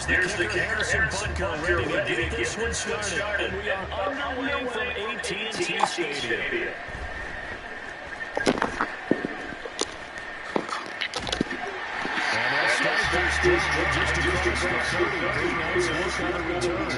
Here's the kicker, Harrison Butker, ready to get this one started. And we are underway from AT&T Stadium. Just across the 30, pretty nice look on the return.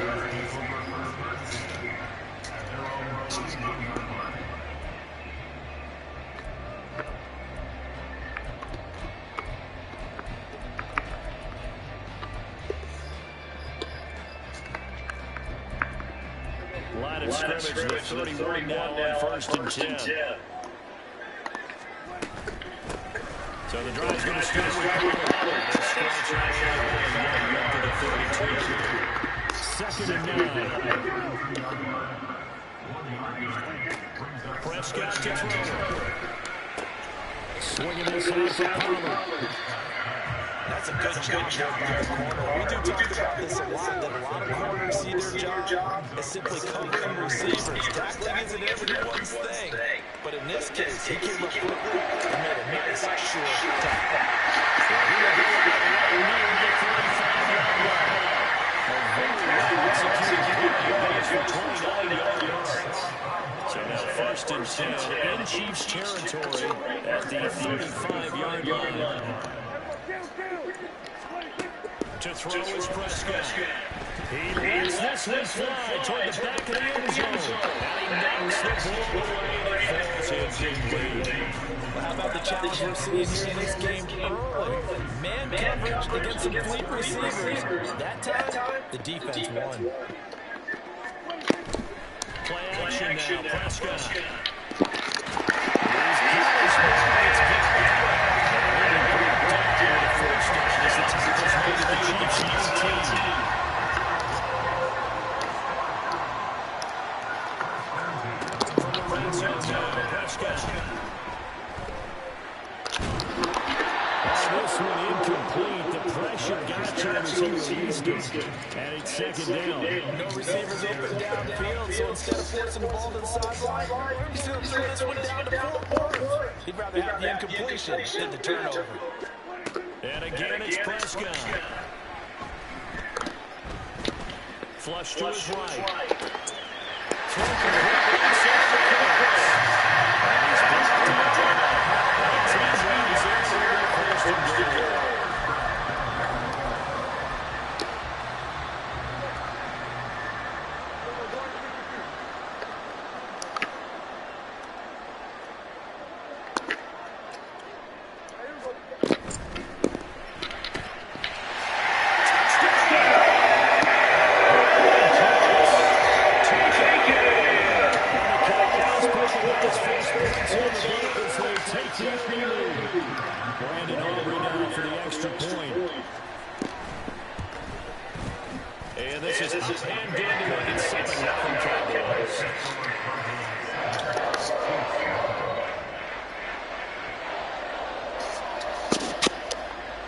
Line of scrimmage, the 31 now on 1st and 10. So the drive's going to start with second and 9. Prescott to throw. Swinging this out for Pollard. That's a good job by the corner. We do talk about this a lot, that a lot of corners see their job as simply covering receivers. Tackling isn't everyone's thing. But in this case, he came up quickly and made a nice, short tackle. So now 1st and 10 in Chiefs territory at the 35-yard line. To throw is Prescott. He lets this one fly toward the back of the end zone. And he knocks the ball away and it falls incomplete. Well, how about the challenge we're seeing here in this game early? Man coverage against some fleet receivers. That time, the defense won. Play action now, Prescott. This one incomplete. The pressure got to him as he released it. And it's second down. No receivers open downfield, so instead of forcing the ball to the sideline, he's going to throw this one down to 4 quarters. He'd rather have the incompletion than the turnover. And again, it's Prescott. Flush to his right.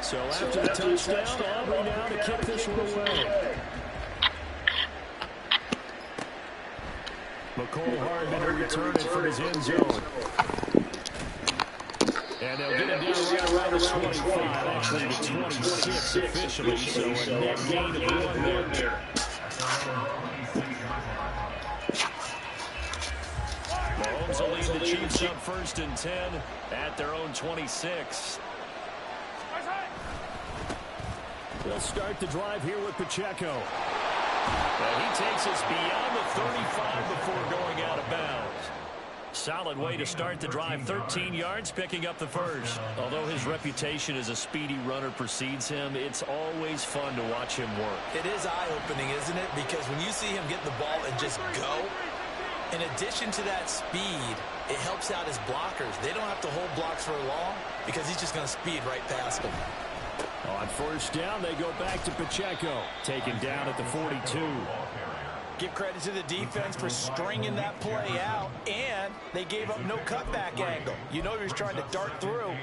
So after the touchdown, Aubrey now to kick this one away. McCole Hardman to return it from his end zone. And they'll get him down right around the 25, actually the 26 officially, so a net gain of 1 there. Mahomes will lead the Chiefs up 1st and 10 at their own 26. They'll start the drive here with Pacheco. Well, he takes us beyond the 35 before going out of bounds. Solid way to start the drive. 13 yards, picking up the first. Although his reputation as a speedy runner precedes him, it's always fun to watch him work. It is eye-opening, isn't it? Because when you see him get the ball and just go, in addition to that speed, it helps out his blockers. They don't have to hold blocks for long because he's just going to speed right past them. On 1st down, they go back to Pacheco, taken down at the 42. Give credit to the defense for stringing that play out, and they gave up no cutback angle. You know he was trying to dart through.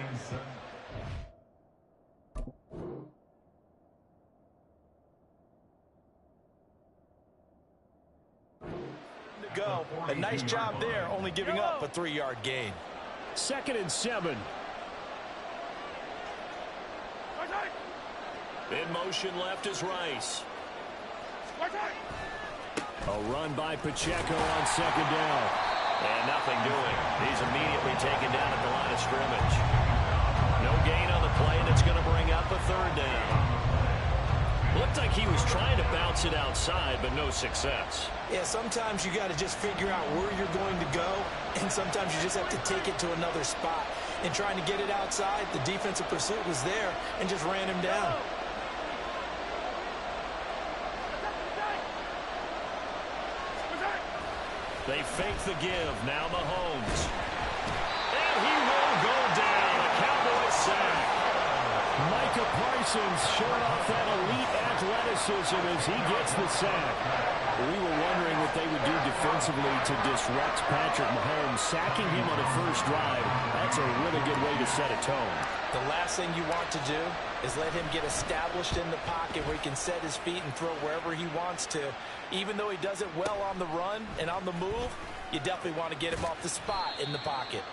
To go. A nice job there, only giving up a 3-yard gain. 2nd and 7. In motion left is Rice. A run by Pacheco on second down. And nothing doing. He's immediately taken down at the line of scrimmage. No gain on the play, and it's going to bring up a third down. Looked like he was trying to bounce it outside, but no success. Yeah, sometimes you got to just figure out where you're going to go, and sometimes you just have to take it to another spot. And trying to get it outside, the defensive pursuit was there and just ran him down. They fake the give. Now Mahomes. And he will go down. A Cowboys sack. Micah Parsons showing off that elite athleticism as he gets the sack. We were wondering what they would do defensively to disrupt Patrick Mahomes. Sacking him on the first drive, that's a really good way to set a tone. The last thing you want to do is let him get established in the pocket where he can set his feet and throw wherever he wants to. Even though he does it well on the run and on the move, you definitely want to get him off the spot in the pocket.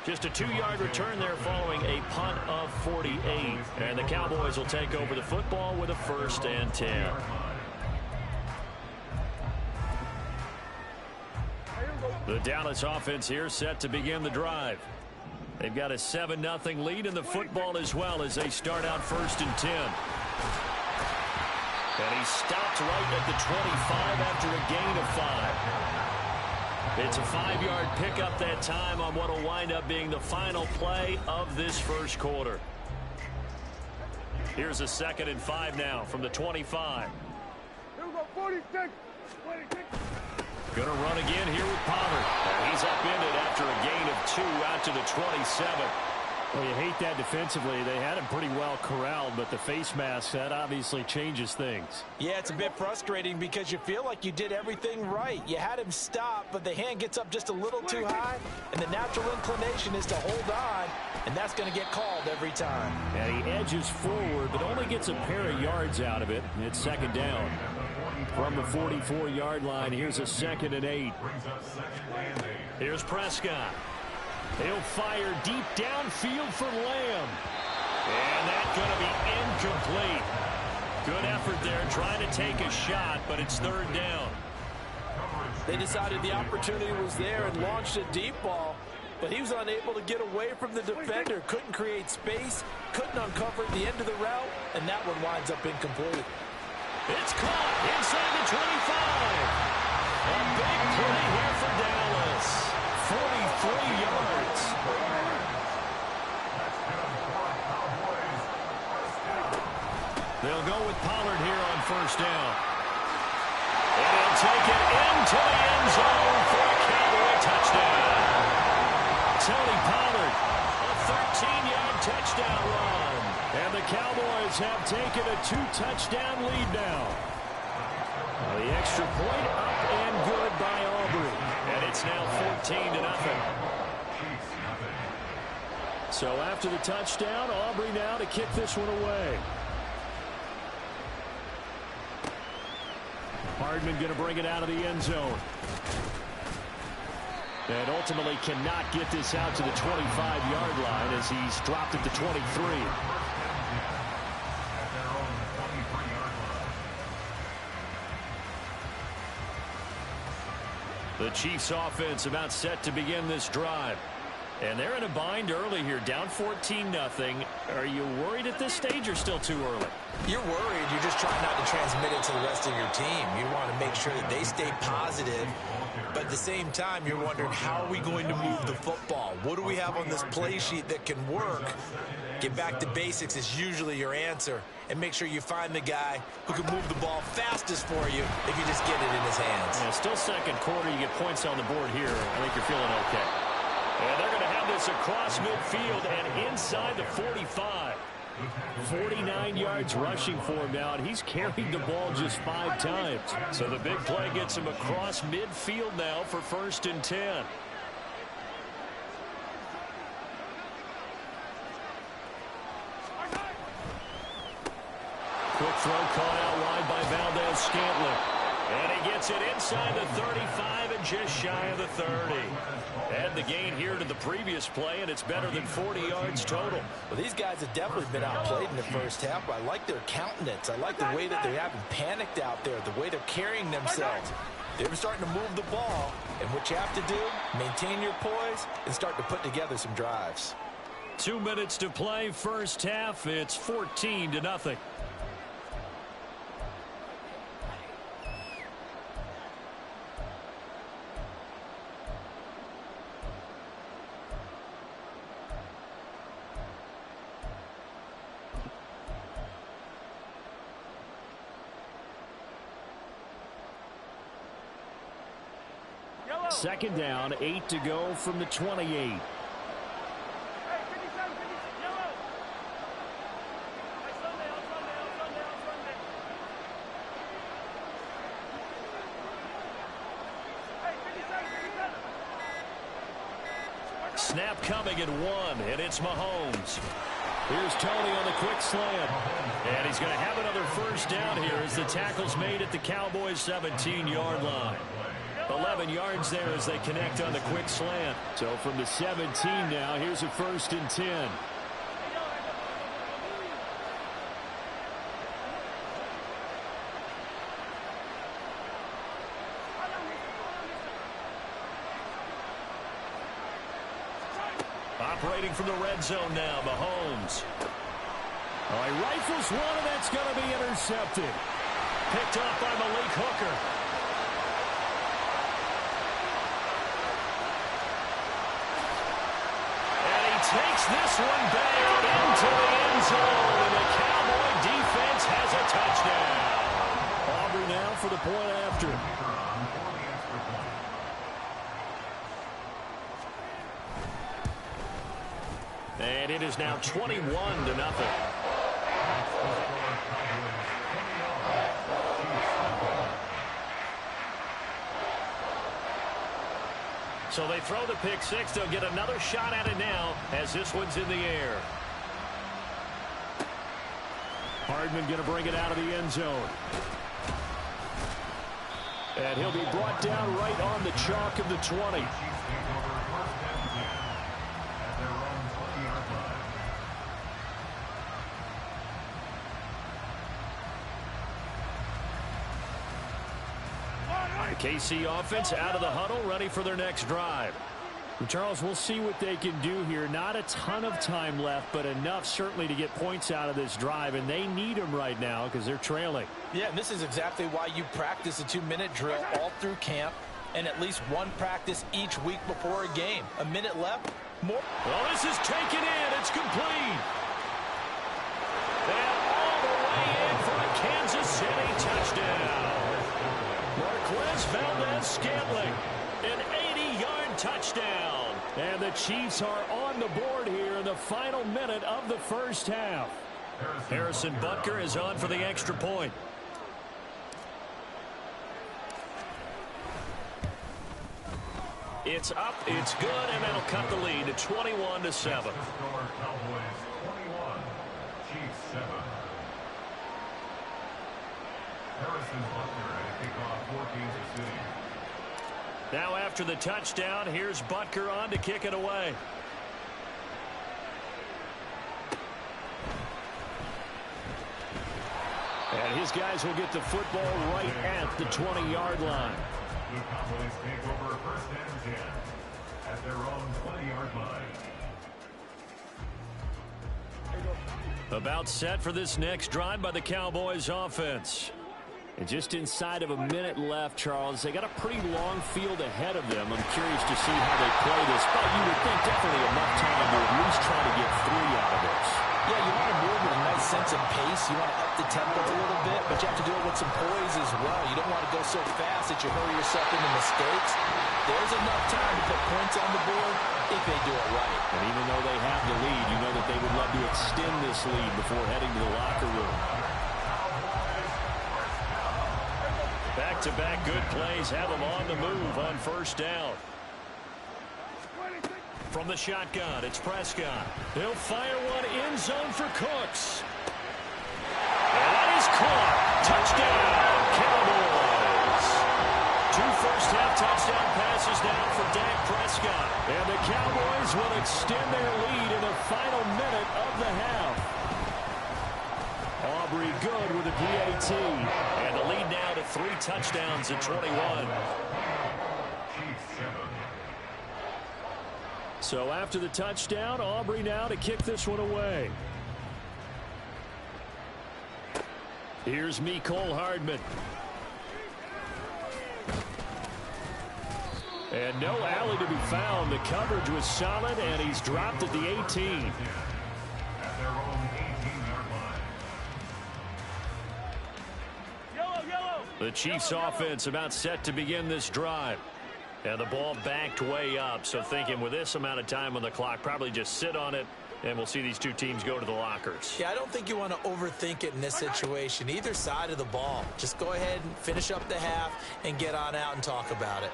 Just a 2-yard return there following a punt of 48. And the Cowboys will take over the football with a 1st and 10. The Dallas offense here set to begin the drive. They've got a 7-0 lead in the football as well as they start out 1st and 10. And he stopped right at the 25 after a gain of 5. It's a 5-yard pickup that time on what will wind up being the final play of this first quarter. Here's a 2nd and 5 now from the 25. Here we go, 46. Going to run again here with Pollard. He's upended after a gain of 2 out to the 27. Well, you hate that defensively. They had him pretty well corralled, but the face mask, that obviously changes things. Yeah, it's a bit frustrating because you feel like you did everything right. You had him stop, but the hand gets up just a little too high, and the natural inclination is to hold on, and that's going to get called every time. And he edges forward, but only gets a pair of yards out of it. It's 2nd down. From the 44-yard line, here's a 2nd and 8. Here's Prescott. He'll fire deep downfield for Lamb. And that's going to be incomplete. Good effort there trying to take a shot, but it's 3rd down. They decided the opportunity was there and launched a deep ball, but he was unable to get away from the defender. Couldn't create space, couldn't uncover the end of the route, and that one winds up incomplete. It's caught inside the 25. A big play here for Dallas. 43 yards. They'll go with Pollard here on 1st down. And he'll take it into the end zone for a Cowboy touchdown. Tony Pollard, a 13-yard touchdown run. And the Cowboys have taken a 2-touchdown lead now. The extra point up and good by Aubrey. And it's now 14-0. So after the touchdown, Aubrey now to kick this one away. Hardman going to bring it out of the end zone. And ultimately cannot get this out to the 25-yard line as he's dropped at the 23. The Chiefs offense about set to begin this drive. And they're in a bind early here, down 14-0. Are you worried at this stage or still too early? You're worried. You're just trying not to transmit it to the rest of your team. You want to make sure that they stay positive. But at the same time, you're wondering, how are we going to move the football? What do we have on this play sheet that can work? Get back to basics is usually your answer. And make sure you find the guy who can move the ball fastest for you if you just get it in his hands. Yeah, still 2nd quarter. You get points on the board here. I think you're feeling okay. And they're going to have this across midfield and inside the 45. 49 yards rushing for him now, and he's carried the ball just 5 times. So the big play gets him across midfield now for 1st and 10. Quick throw caught out wide by Valdez-Scantling. And he gets it inside the 35 and just shy of the 30. Add the gain here to the previous play, and it's better than 40 yards total. Well, these guys have definitely been outplayed in the first half, but I like their countenance. I like the way that they haven't panicked out there, the way they're carrying themselves. They're starting to move the ball, and what you have to do, maintain your poise and start to put together some drives. 2 minutes to play, first half. It's 14-0. Second down, 8 to go from the 28. Snap coming at 1, and it's Mahomes. Here's Tony on the quick slant. And he's going to have another first down here as the tackle's made at the Cowboys' 17-yard line. 11 yards there as they connect on the quick slant. So from the 17 now, here's a 1st and 10. Operating from the red zone now, Mahomes. Oh, he rifles one, and that's going to be intercepted. Picked up by Malik Hooker. Takes this one back into the end zone, and the Cowboy defense has a touchdown. Aubrey now for the point after. And it is now 21-0. So they throw the pick six. They'll get another shot at it now as this one's in the air. Hardman going to bring it out of the end zone. And he'll be brought down right on the chalk of the 20. KC offense out of the huddle, ready for their next drive. Charles, we'll see what they can do here. Not a ton of time left, but enough certainly to get points out of this drive, and they need them right now because they're trailing. Yeah, and this is exactly why you practice a 2-minute drill all through camp and at least one practice each week before a game. A minute left, more. Well, this is taken in. It's complete. And all the way in for a Kansas City touchdown. Marquez Valdez-Scantling, an 80-yard touchdown. And the Chiefs are on the board here in the final minute of the first half. Harrison Butker is on for the extra point. It's up, it's good, and that'll cut the lead to 21-7. Now after the touchdown, here's Butker on to kick it away. And his guys will get the football right at the 20-yard line. The Cowboys take over 1st and 10 at their own 20-yard line. About set for this next drive by the Cowboys offense. And just inside of a minute left, Charles, they got a pretty long field ahead of them. I'm curious to see how they play this, but you would think definitely enough time to at least try to get 3 out of this. Yeah, you want to move with a nice sense of pace. You want to up the tempo a little bit, but you have to do it with some poise as well. You don't want to go so fast that you hurry yourself into mistakes. There's enough time to put points on the board if they do it right. And even though they have the lead, you know that they would love to extend this lead before heading to the locker room. Back-to-back good plays have them on the move on first down. From the shotgun, it's Prescott. He'll fire one end zone for Cooks. And that is caught. Touchdown, Cowboys. touchdown passes now for Dak Prescott. And the Cowboys will extend their lead in the final minute of the half. Aubrey good with a PAT. And the lead now to 3 touchdowns at 21. So after the touchdown, Aubrey now to kick this one away. Here's Mecole Hardman. And no alley to be found. The coverage was solid, and he's dropped at the 18. At their own 18-yard line. The Chiefs offense about set to begin this drive. And the ball backed way up. So thinking with this amount of time on the clock, probably just sit on it, and we'll see these two teams go to the lockers. Yeah, I don't think you want to overthink it in this situation. Either side of the ball. Just go ahead and finish up the half and get on out and talk about it.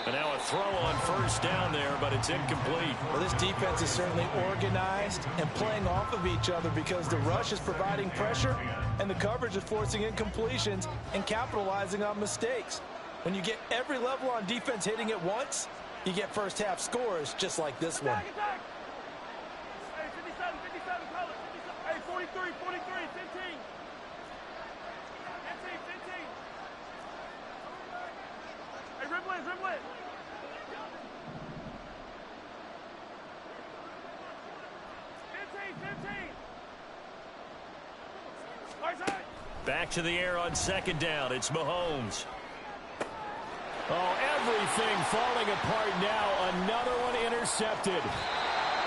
And now a throw on first down there, but it's incomplete. Well, this defense is certainly organized and playing off of each other because the rush is providing pressure and the coverage is forcing incompletions and capitalizing on mistakes. When you get every level on defense hitting at once, you get first half scores just like this one. Hey, 57, 57, call it. 57. Hey, 43, 43, 15. 15, 15. Hey, dribble it, dribble it. 15, 15. Right side. Back to the air on second down. It's Mahomes. Oh, everything falling apart now. Another one intercepted.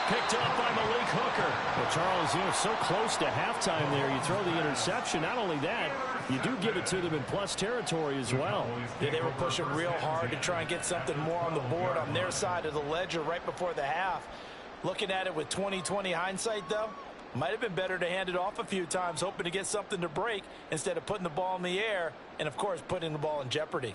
Picked up by Malik Hooker. Well, Charles, you know, so close to halftime there. You throw the interception. Not only that, you do give it to them in plus territory as well. Yeah, they were pushing real hard to try and get something more on the board on their side of the ledger right before the half. Looking at it with 20/20 hindsight, though, might have been better to hand it off a few times, hoping to get something to break instead of putting the ball in the air and, of course, putting the ball in jeopardy.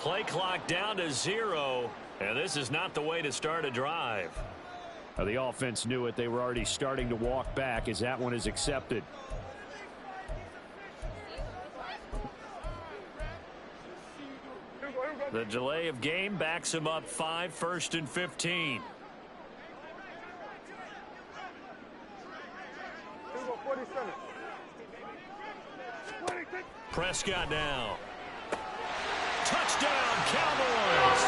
Play clock down to 0, and this is not the way to start a drive. Now, the offense knew it. They were already starting to walk back as that one is accepted. The delay of game backs him up 5, 1st and 15. Here we go, 47. 26. Prescott now. Touchdown, Cowboys!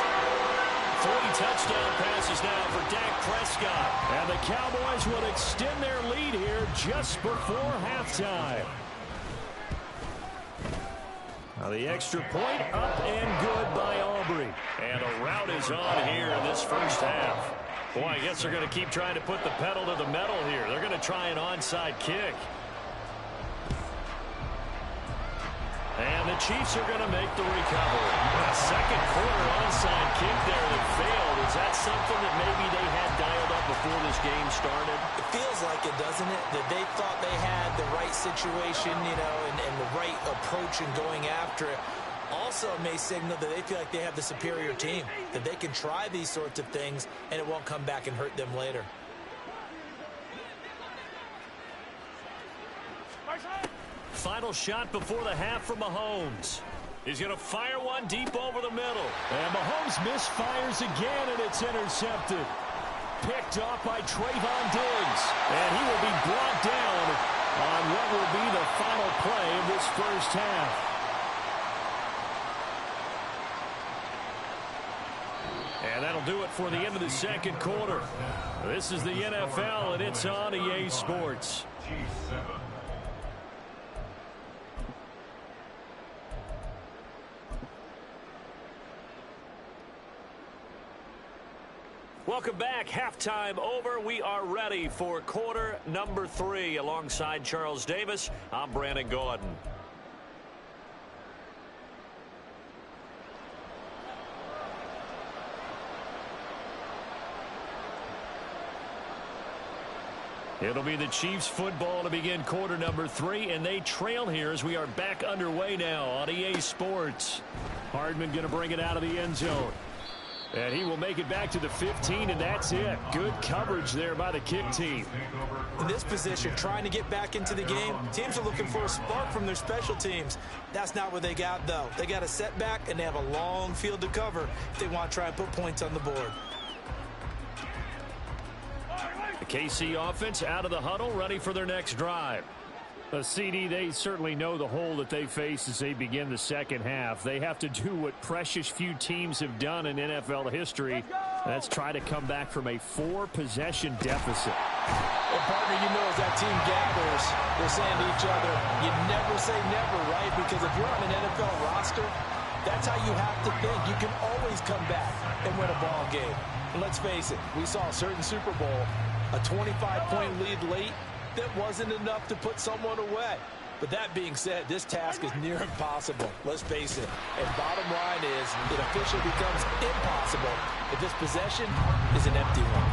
3 touchdown passes now for Dak Prescott. And the Cowboys will extend their lead here just before halftime. Now the extra point up and good by Aubrey. And a rout is on here in this first half. Boy, I guess they're going to keep trying to put the pedal to the metal here. They're going to try an onside kick. And the Chiefs are going to make the recovery. A second quarter onside kick there that failed. Is that something that maybe they had dialed up before this game started? It feels like it, doesn't it? That they thought they had the right situation, you know, and the right approach in going after it. Also may signal that they feel like they have the superior team, that they can try these sorts of things and it won't come back and hurt them later. Final shot before the half from Mahomes. He's going to fire one deep over the middle. And Mahomes misfires again, and it's intercepted. Picked off by Trayvon Diggs. And he will be brought down on what will be the final play of this first half. And that'll do it for the end of the second quarter. This is the NFL, and it's on EA Sports. G7. Welcome back. Halftime over. We are ready for quarter number 3. Alongside Charles Davis, I'm Brandon Gordon. It'll be the Chiefs football to begin quarter number 3, and they trail here as we are back underway now on EA Sports. Hardman going to bring it out of the end zone. And he will make it back to the 15, and that's it. Good coverage there by the kick team. In this position, trying to get back into the game, teams are looking for a spark from their special teams. That's not what they got, though. They got a setback, and they have a long field to cover if they want to try and put points on the board. The KC offense out of the huddle, ready for their next drive. CD, they certainly know the hole that they face as they begin the second half. They have to do what precious few teams have done in NFL history. That's try to come back from a 4-possession deficit. Well, partner, you know as that team gathers, they're saying to each other, you never say never, right? Because if you're on an NFL roster, that's how you have to think. You can always come back and win a ball game. And let's face it, we saw a certain Super Bowl, a 25-point lead late, that wasn't enough to put someone away. But that being said, this task is near impossible. Let's face it. And bottom line is, it officially becomes impossible if this possession is an empty one.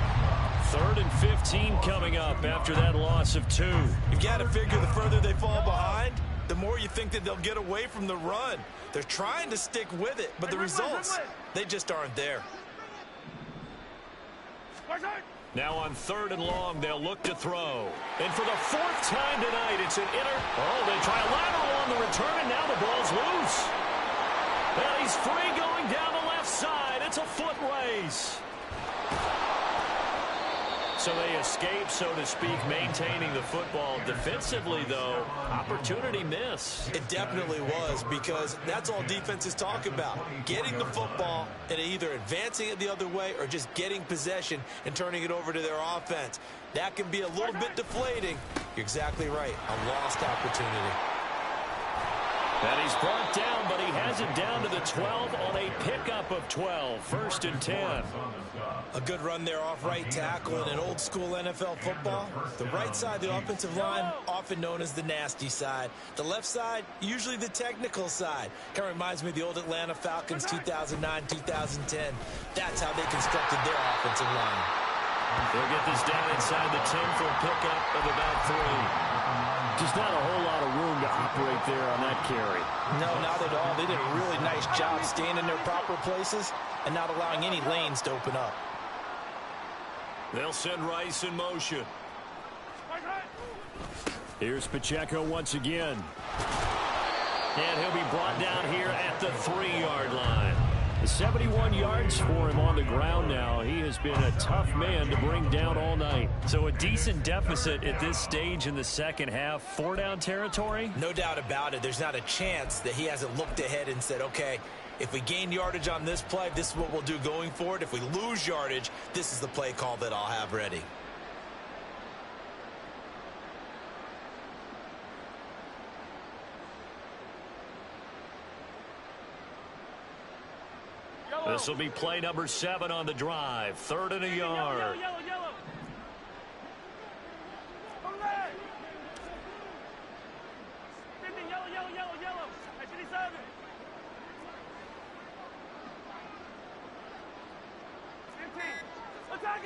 3rd and 15 coming up after that loss of 2. You've got to figure the further they fall behind, the more you think that they'll get away from the run. They're trying to stick with it, but the results, they just aren't there. Now on 3rd and long, they'll look to throw. And for the 4th time tonight, it's an Oh, they try a lateral on the return, and now the ball's loose. And he's free going down the left side. It's a foot race. So they escape, so to speak, maintaining the football. Defensively, though, opportunity miss. It definitely was, because that's all defenses talk about. Getting the football and either advancing it the other way or just getting possession and turning it over to their offense. That can be a little bit deflating. You're exactly right. A lost opportunity. And he's brought down, but he has it down to the 12 on a pickup of 12. 1st and 10. A good run there off right tackle in an old school NFL football. The right side of the offensive line, often known as the nasty side. The left side, usually the technical side. Kind of reminds me of the old Atlanta Falcons 2009-2010. That's how they constructed their offensive line. They'll get this down inside the 10 for a pickup of about 3. Just not a whole lot of room to operate there on that carry. No, not at all. They did a really nice job staying in their proper places and not allowing any lanes to open up. They'll send Rice in motion. Here's Pacheco once again. And he'll be brought down here at the 3-yard line. 71 yards for him on the ground now. He has been a tough man to bring down all night. So a decent deficit at this stage in the second half. 4-down territory? No doubt about it. There's not a chance that he hasn't looked ahead and said, okay, if we gain yardage on this play, this is what we'll do going forward. If we lose yardage, this is the play call that I'll have ready. This will be play number 7 on the drive. 3rd and a yard. Yellow. Hey, 57. Attack.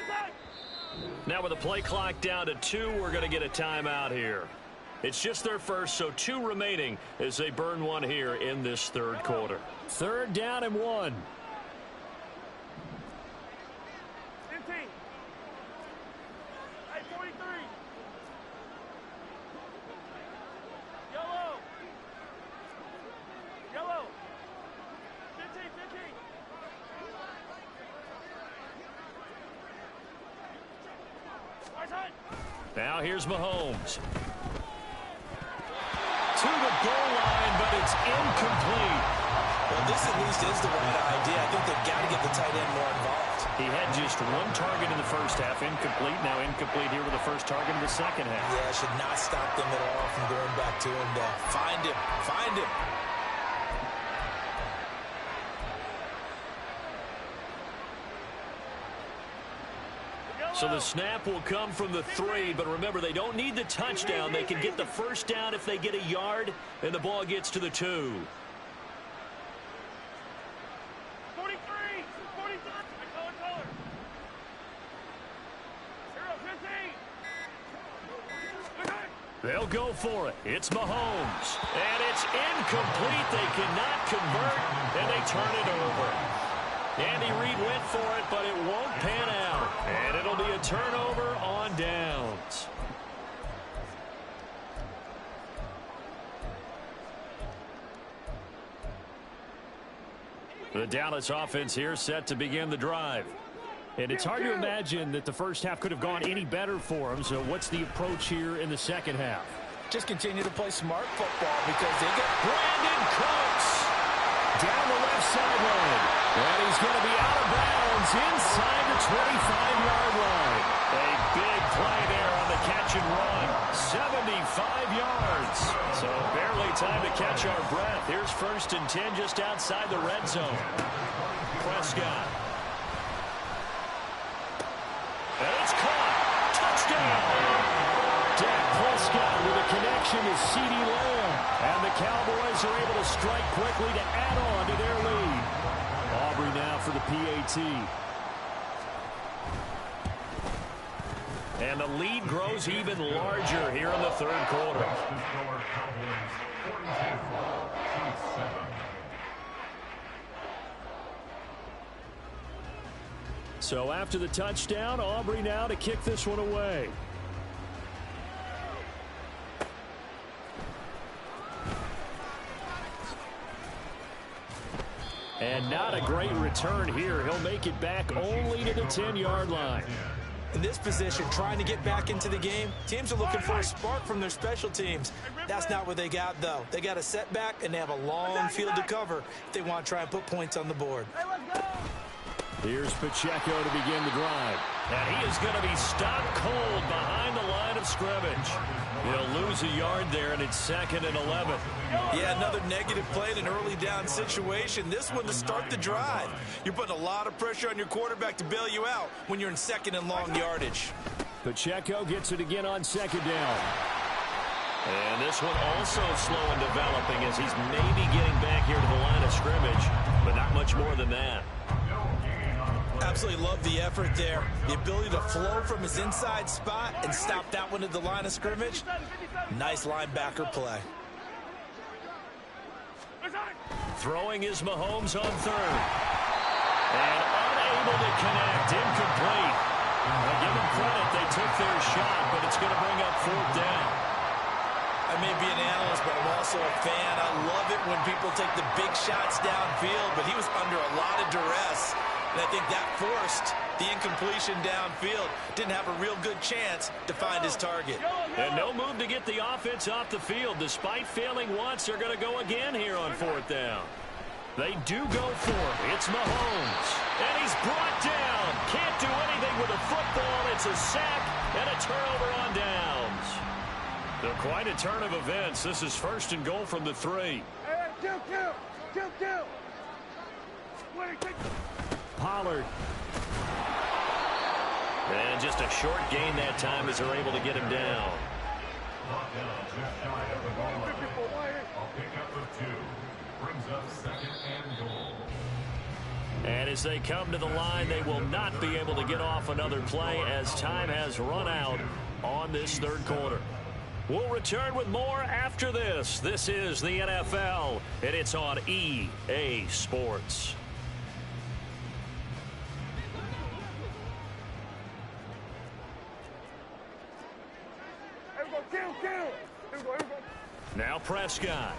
Now with the play clock down to 2, we're going to get a timeout here. It's just their first, so 2 remaining as they burn one here in this 3rd quarter. 3rd down and 1. 15. Hey, 43. Yellow. 15. Now here's Mahomes. To the goal line, but it's incomplete. Well, this at least is the right idea. I think they've got to get the tight end more involved. He had just 1 target in the first half, incomplete. Now incomplete here with the first target in the second half. Yeah, should not stop them at all from going back to him. Find him. So the snap will come from the 3, but remember, they don't need the touchdown. They can get the first down if they get a yard, and the ball gets to the 2. 43. Color. 0-15. They'll go for it. It's Mahomes. And it's incomplete. They cannot convert, and they turn it over. Andy Reid went for it, but it won't pan out. And it'll be a turnover on downs. The Dallas offense here set to begin the drive. And it's hard to imagine that the first half could have gone any better for them. So what's the approach here in the second half? Just continue to play smart football because they get Brandon Cooks down the left sideline. And he's going to be out of bounds inside the 25-yard line. A big play there on the catch and run. 75 yards. So barely time to catch our breath. Here's 1st and 10 just outside the red zone. Prescott. And it's caught. Touchdown. Dak Prescott with a connection to CeeDee Lamb. And the Cowboys are able to strike quickly to add on to their lead. Aubrey now for the PAT. And the lead grows even larger here in the third quarter. So after the touchdown, Aubrey now to kick this one away. And not a great return here. He'll make it back only to the 10-yard line. in this position, trying to get back into the game. Teams are looking for a spark from their special teams. That's not what they got, though. They got a setback, and they have a long field to cover if they want to try and put points on the board. Here's Pacheco to begin the drive. And he is going to be stopped cold behind the line of scrimmage. He'll lose a yard there, and it's 2nd and 11. Yeah, another negative play in an early down situation. This one to start the drive. You're putting a lot of pressure on your quarterback to bail you out when you're in 2nd and long yardage. Pacheco gets it again on 2nd down. And this one also slow in developing as he's maybe getting back here to the line of scrimmage, but not much more than that. Absolutely love the effort there. The ability to flow from his inside spot and stop that one at the line of scrimmage. Nice linebacker play. Throwing is Mahomes on 3rd. And unable to connect. Incomplete. Well, give them credit. They took their shot, but it's going to bring up 4th down. I may be an analyst, but I'm also a fan. I love it when people take the big shots downfield, but he was under a lot of duress. And I think that forced the incompletion downfield. Didn't have a real good chance to find his target. And no move to get the offense off the field. Despite failing once, they're going to go again here on 4th down. They do go for it. It's Mahomes. And he's brought down. Can't do anything with a football. It's a sack and a turnover on downs. So quite a turn of events. This is 1st and goal from the 3. Kill. Pollard. And just a short gain that time as they're able to get him down. And as they come to the line, they will not be able to get off another play as time has run out on this 3rd quarter. We'll return with more after this. This is the NFL, and it's on EA Sports. Now Prescott.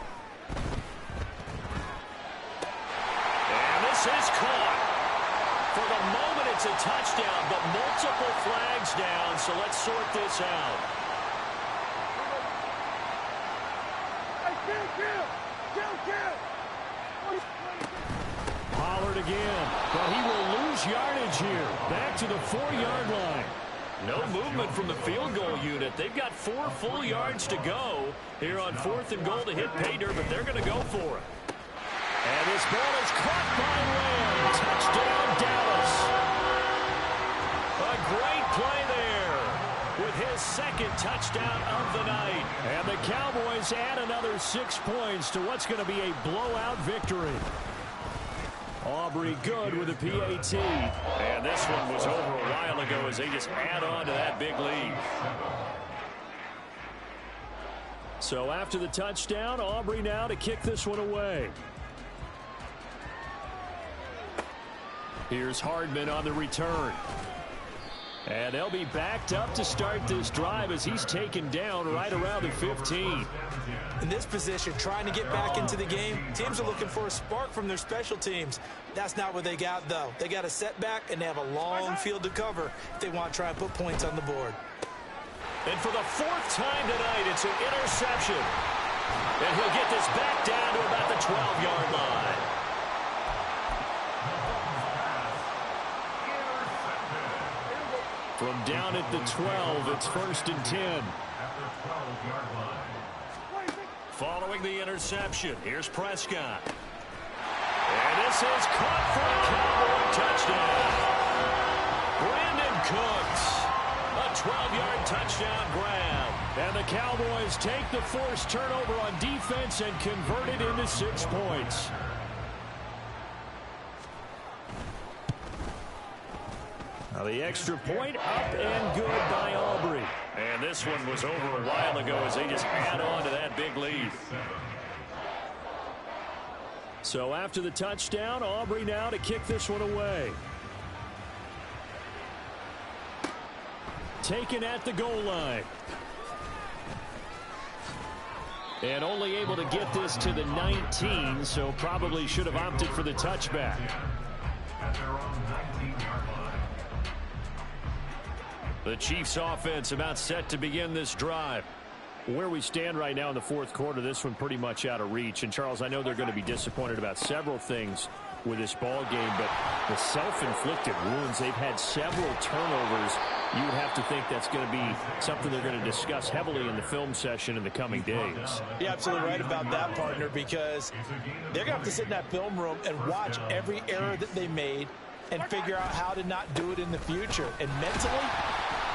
And this is caught. For the moment, it's a touchdown, but multiple flags down, so let's sort this out. Pollard again, but he will lose yardage here. Back to the 4-yard line. No movement from the field goal unit. They've got 4 full yards to go here on 4th and goal to hit pay dirt, but they're going to go for it. And this ball is caught by Lamb. Touchdown, Dallas. A great play there with his 2nd touchdown of the night. And the Cowboys add another 6 points to what's going to be a blowout victory. Aubrey good with a PAT. And this one was over a while ago as they just add on to that big lead. So after the touchdown, Aubrey now to kick this one away. Here's Hardman on the return. And they'll be backed up to start this drive as he's taken down right around the 15. In this position, trying to get back into the game, teams are looking for a spark from their special teams. That's not what they got, though. They got a setback, and they have a long field to cover if they want to try and put points on the board. And for the fourth time tonight, it's an interception. And he'll get this back down to about the 12-yard line. From down at the 12, it's 1st and 10. Following the interception, here's Prescott. And this is caught for a Cowboy touchdown. Brandon Cooks, a 12-yard touchdown grab. And the Cowboys take the forced turnover on defense and convert it into 6 points. Now the extra point up and good by Aubrey. And this one was over a while ago as they just add on to that big lead. So after the touchdown, Aubrey now to kick this one away. Taken at the goal line. And only able to get this to the 19, so probably should have opted for the touchback. The Chiefs offense about set to begin this drive. Where we stand right now in the fourth quarter, this one pretty much out of reach. And, Charles, I know they're going to be disappointed about several things with this ball game, but the self-inflicted wounds, they've had several turnovers. You would have to think that's going to be something they're going to discuss heavily in the film session in the coming days. You're absolutely right about that, partner, because they're going to have to sit in that film room and watch every error that they made and figure out how to not do it in the future. And mentally,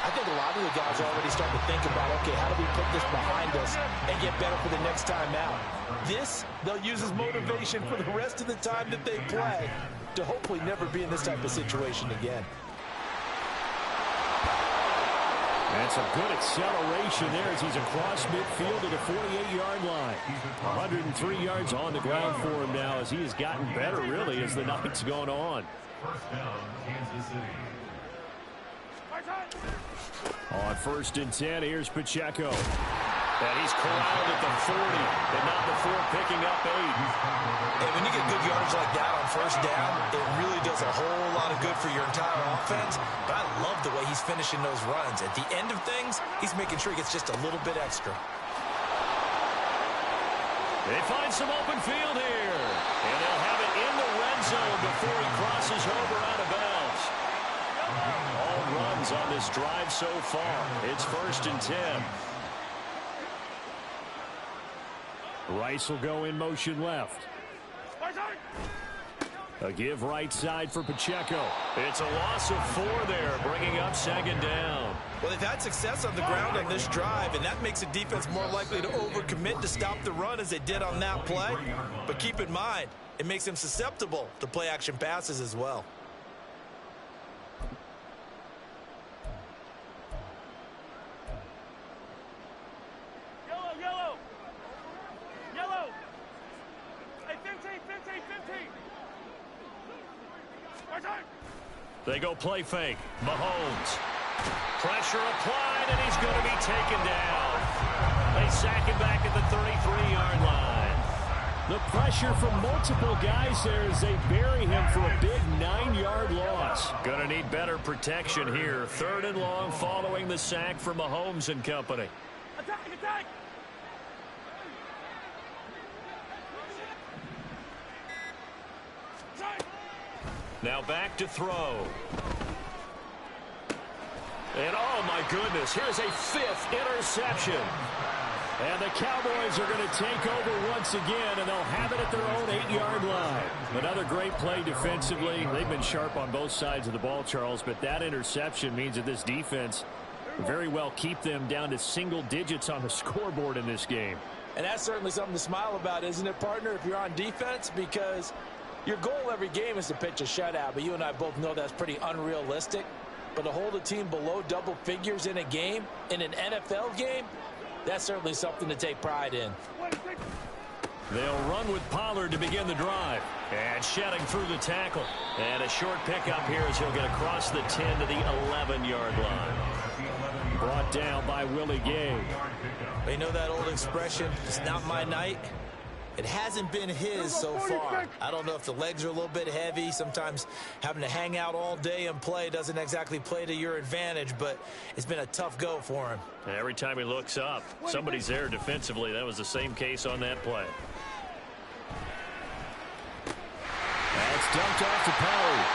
I think a lot of the guys are already starting to think about, okay, how do we put this behind us and get better for the next time out? This, they'll use as motivation for the rest of the time that they play to hopefully never be in this type of situation again. That's a good acceleration there as he's across midfield to the 48-yard line. 103 yards on the ground for him now as he has gotten better, really, as the night's gone on. First down, Kansas City. On 1st and 10, here's Pacheco. And he's corralled at the 40, and not before picking up 8. And when you get good yards like that on first down, it really does a whole lot of good for your entire offense. But I love the way he's finishing those runs. At the end of things, he's making sure he gets just a little bit extra. They find some open field here. And they'll have it in the red zone before he crosses over out of bounds. All runs on this drive so far. It's 1st and 10. Rice will go in motion left. A give right side for Pacheco. It's a loss of 4 there, bringing up 2nd down. Well, they've had success on the ground on this drive, and that makes the defense more likely to overcommit to stop the run as they did on that play. But keep in mind, it makes them susceptible to play-action passes as well. Yellow. Hey, 15. They go play fake. Mahomes. Pressure applied, and he's going to be taken down. They sack him back at the 33-yard line. The pressure from multiple guys there as they bury him for a big 9-yard loss. Going to need better protection here. 3rd and long following the sack from Mahomes and company. Attack! Now back to throw. And oh my goodness, here's a 5th interception. And the Cowboys are going to take over once again, and they'll have it at their own 8-yard line. Another great play defensively. They've been sharp on both sides of the ball, Charles, but that interception means that this defense very well keep them down to single digits on the scoreboard in this game. And that's certainly something to smile about, isn't it, partner, if you're on defense? Because your goal every game is to pitch a shutout, but you and I both know that's pretty unrealistic. But to hold a team below double figures in a game, in an NFL game, That's certainly something to take pride in. They'll run with Pollard to begin the drive. And shedding through the tackle. And a short pickup here as he'll get across the 10 to the 11-yard line. Brought down by Willie Gay. You know that old expression, it's not my night? It hasn't been his so far. I don't know if the legs are a little bit heavy. Sometimes having to hang out all day and play doesn't exactly play to your advantage, but it's been a tough go for him. And every time he looks up, somebody's there defensively. That was the same case on that play. That's dumped off to Pollard.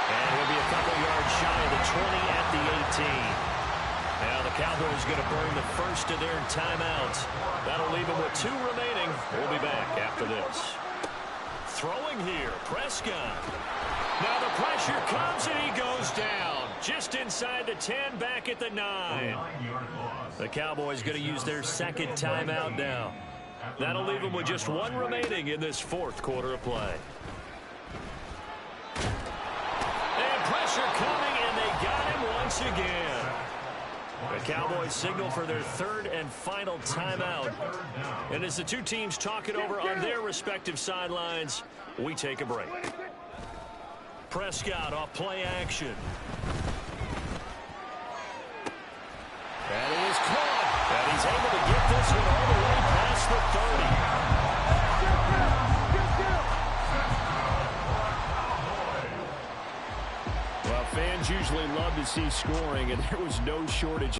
And he'll be a couple yards shy of the 20 at the 18. Now the Cowboys going to burn the first of their timeouts. That'll leave them with 2 remaining. We'll be back after this. Throwing here, Prescott. Now the pressure comes and he goes down. Just inside the 10, back at the 9. The Cowboys going to use their second timeout now. That'll leave them with just 1 remaining in this 4th quarter of play. And pressure coming, and they got him once again. The Cowboys signal for their 3rd and final timeout. And as the 2 teams talk it over on their respective sidelines, we take a break. Prescott off play action. And he is caught. And he's able to get this one all the way past the 30. Well, fans usually love to see scoring, and there was no shortage.